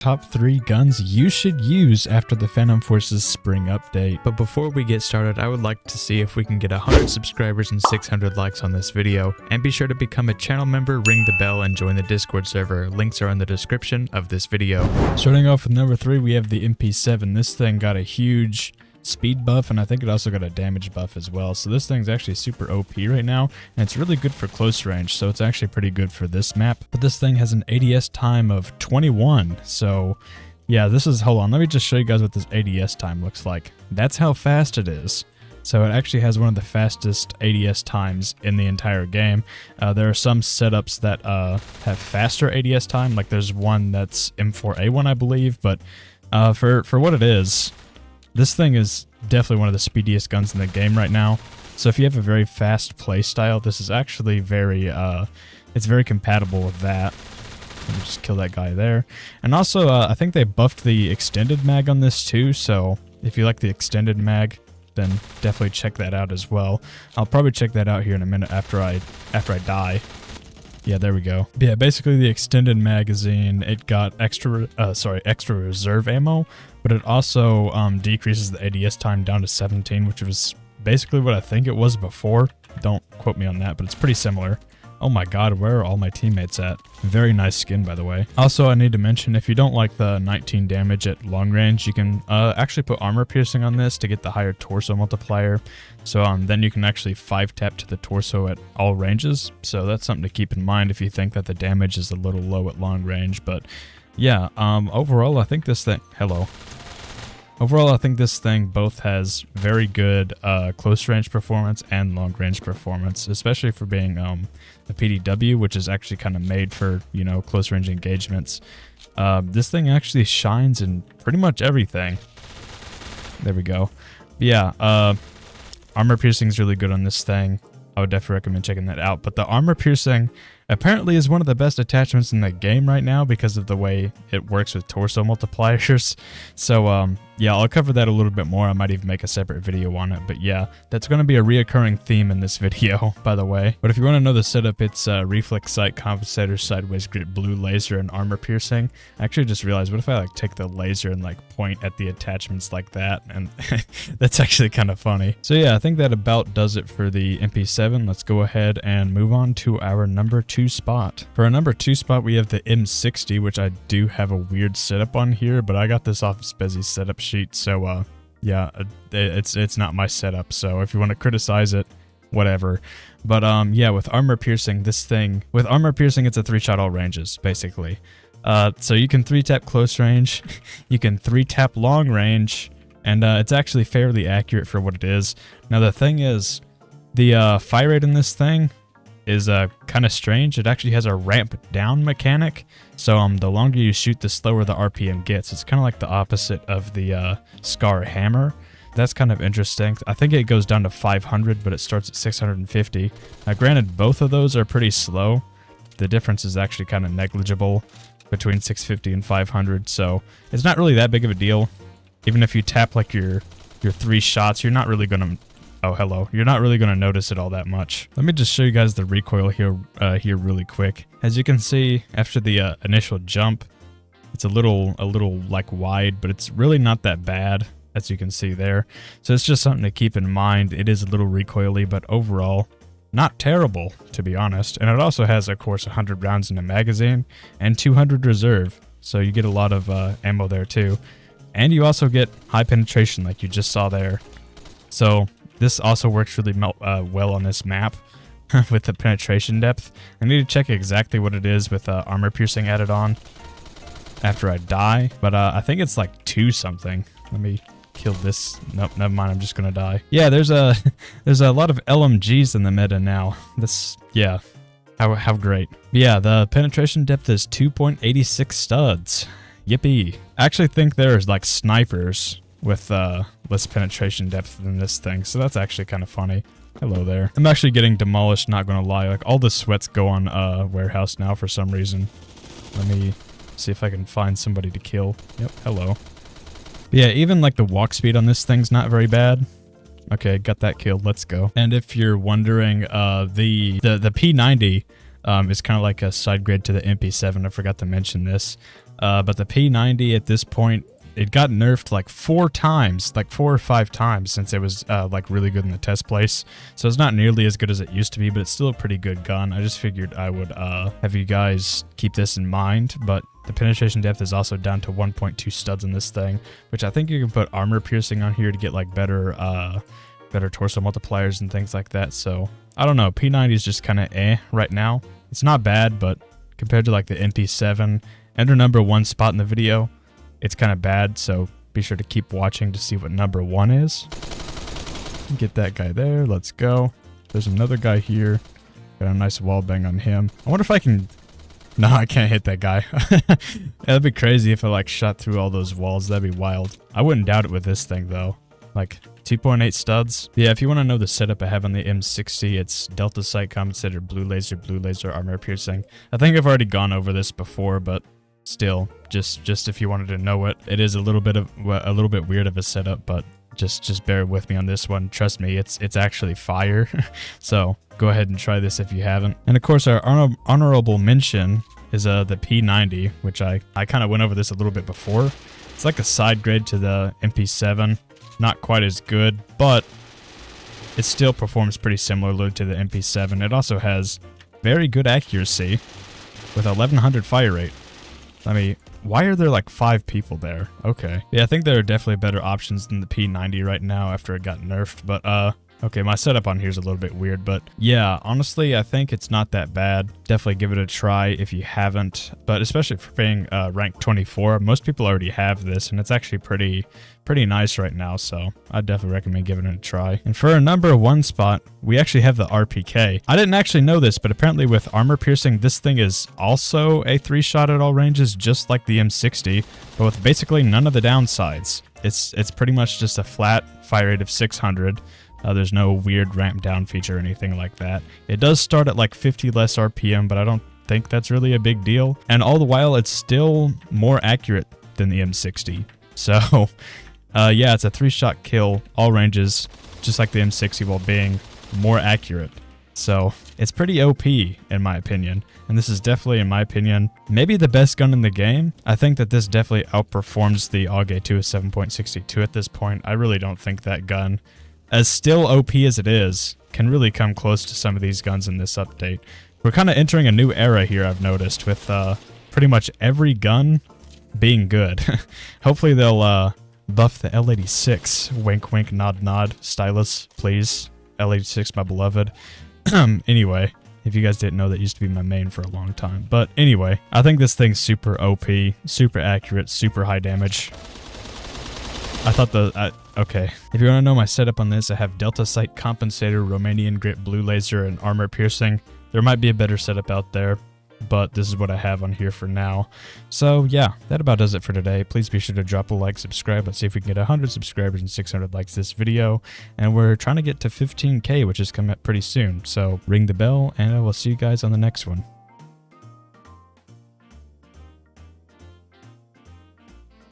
Top 3 guns you should use after the Phantom Forces spring update. But before we get started, I would like to see if we can get 100 subscribers and 600 likes on this video. And be sure to become a channel member, ring the bell, and join the Discord server. Links are in the description of this video. Starting off with number 3, we have the MP7. This thing got a huge speed buff, and I think it also got a damage buff as well. So this thing's actually super OP right now, and it's really good for close range, so it's actually pretty good for this map. But this thing has an ADS time of 21, so yeah, this is, hold on, let me just show you guys what this ADS time looks like. That's how fast it is. So it actually has one of the fastest ADS times in the entire game. There are some setups that have faster ADS time, like there's one that's M4A1, I believe, but for what it is, this thing is definitely one of the speediest guns in the game right now. So if you have a very fast play style, this is actually very, it's very compatible with that. Let me just kill that guy there. And also, I think they buffed the extended mag on this too, so if you like the extended mag, then definitely check that out as well. I'll probably check that out here in a minute after I die. Yeah, there we go. Yeah, basically the extended magazine, it got extra reserve ammo, but it also decreases the ADS time down to 17, which was basically what I think it was before. Don't quote me on that, but it's pretty similar. Oh my god, where are all my teammates at? Very nice skin, by the way. Also, I need to mention, if you don't like the 19 damage at long range, you can actually put armor piercing on this to get the higher torso multiplier. So then you can actually 5-tap to the torso at all ranges. So that's something to keep in mind if you think that the damage is a little low at long range. But yeah, overall, I think this thing... Hello. Overall, I think this thing both has very good close range performance and long range performance, especially for being a PDW, which is actually kind of made for, you know, close range engagements. This thing actually shines in pretty much everything. There we go. But yeah, armor piercing is really good on this thing. I would definitely recommend checking that out. But the armor piercing apparently is one of the best attachments in the game right now because of the way it works with torso multipliers. So yeah, I'll cover that a little bit more. I might even make a separate video on it. But yeah, that's going to be a reoccurring theme in this video, by the way. But if you want to know the setup, it's reflex sight, compensator, sideways grip, blue laser, and armor piercing. I actually just realized, what if I like take the laser and like point at the attachments like that? And that's actually kind of funny. So yeah, I think that about does it for the MP7. Let's go ahead and move on to our number 2 spot. For our number 2 spot, we have the M60, which I do have a weird setup on here, but I got this off of Spezzy's setup sheet. So yeah, it's not my setup. So if you want to criticize it, whatever. But yeah, with armor piercing, this thing, with armor piercing, it's a 3-shot all ranges, basically. So you can 3-tap close range, you can 3-tap long range, and it's actually fairly accurate for what it is. Now the thing is, the fire rate in this thing is kind of strange. It actually has a ramp down mechanic, so the longer you shoot, the slower the RPM gets. It's kind of like the opposite of the Scar hammer. That's kind of interesting. I think it goes down to 500, but it starts at 650. Now granted, both of those are pretty slow. The difference is actually kind of negligible between 650 and 500, so it's not really that big of a deal. Even if you tap like your 3 shots, you're not really gonna... Oh, hello. You're not really going to notice it all that much. Let me just show you guys the recoil here really quick. As you can see, after the initial jump, it's a little like wide, but it's really not that bad, as you can see there. So it's just something to keep in mind. It is a little recoily, but overall, not terrible, to be honest. And it also has, of course, 100 rounds in the magazine and 200 reserve. So you get a lot of ammo there too. And you also get high penetration like you just saw there. So this also works really well on this map with the penetration depth. I need to check exactly what it is with armor piercing added on after I die, but I think it's like 2 something. Let me kill this. Nope, never mind. I'm just gonna die. Yeah, there's a lot of LMGs in the meta now. This, yeah, how great. But yeah, the penetration depth is 2.86 studs. Yippee! I actually think there's like snipers with less penetration depth than this thing, so that's actually kind of funny. Hello there. I'm actually getting demolished, not gonna lie. Like, all the sweats go on warehouse now for some reason. Let me see if I can find somebody to kill. Yep, hello. But yeah, even like the walk speed on this thing's not very bad. Okay, got that killed. Let's go. And if you're wondering, the P90 is kind of like a side grade to the MP7. I forgot to mention this. But the P90 at this point, it got nerfed like 4 times, like 4 or 5 times since it was like really good in the test place. So it's not nearly as good as it used to be, but it's still a pretty good gun. I just figured I would have you guys keep this in mind. But the penetration depth is also down to 1.2 studs in this thing, which I think you can put armor piercing on here to get like better torso multipliers and things like that. So I don't know, P90 is just kind of right now. It's not bad, but compared to like the MP7 and her #1 spot in the video, it's kind of bad. So be sure to keep watching to see what #1 is. Get that guy there. Let's go. There's another guy here. Got a nice wall bang on him. I wonder if I can... No, I can't hit that guy. That'd be crazy if I like shot through all those walls. That'd be wild. I wouldn't doubt it with this thing though. Like 2.8 studs. Yeah, if you want to know the setup I have on the M60, it's Delta Sight Compensator, blue laser, armor piercing. I think I've already gone over this before, but still, just if you wanted to know it, it is a little bit weird of a setup, but just bear with me on this one. Trust me, it's actually fire. So go ahead and try this if you haven't. And of course, our honorable mention is the P90, which I kind of went over this a little bit before. It's like a side grade to the MP7. Not quite as good, but it still performs pretty similarly to the MP7. It also has very good accuracy with 1100 fire rate. I mean, why are there like 5 people there? Okay. Yeah, I think there are definitely better options than the P90 right now after it got nerfed, but okay, my setup on here is a little bit weird, but yeah, honestly, I think it's not that bad. Definitely give it a try if you haven't, but especially for being rank 24, most people already have this, and it's actually pretty nice right now, so I'd definitely recommend giving it a try. And for our #1 spot, we actually have the RPK. I didn't actually know this, but apparently with armor piercing, this thing is also a 3-shot at all ranges, just like the M60, but with basically none of the downsides. It's pretty much just a flat fire rate of 600. There's no weird ramp down feature or anything like that. It does start at like 50 less RPM, but I don't think that's really a big deal. And all the while, it's still more accurate than the M60. So, yeah, it's a 3-shot kill, all ranges, just like the M60 while being more accurate. So, it's pretty OP, in my opinion. And this is definitely, in my opinion, maybe the best gun in the game. I think that this definitely outperforms the AUG 2 7.62 at this point. I really don't think that gun, as still OP as it is, can really come close to some of these guns in this update. We're kind of entering a new era here, I've noticed, with pretty much every gun being good. Hopefully they'll buff the L86. Wink, wink, nod, nod. StyLiS, please. L86, my beloved. Anyway, if you guys didn't know, that used to be my main for a long time. But anyway, I think this thing's super OP, super accurate, super high damage. I thought okay. If you want to know my setup on this, I have Delta Sight Compensator, Romanian Grip, blue laser, and armor piercing. There might be a better setup out there, but this is what I have on here for now. So yeah, that about does it for today. Please be sure to drop a like, subscribe. Let's see if we can get 100 subscribers and 600 likes this video. And we're trying to get to 15K, which is coming up pretty soon. So ring the bell, and I will see you guys on the next one.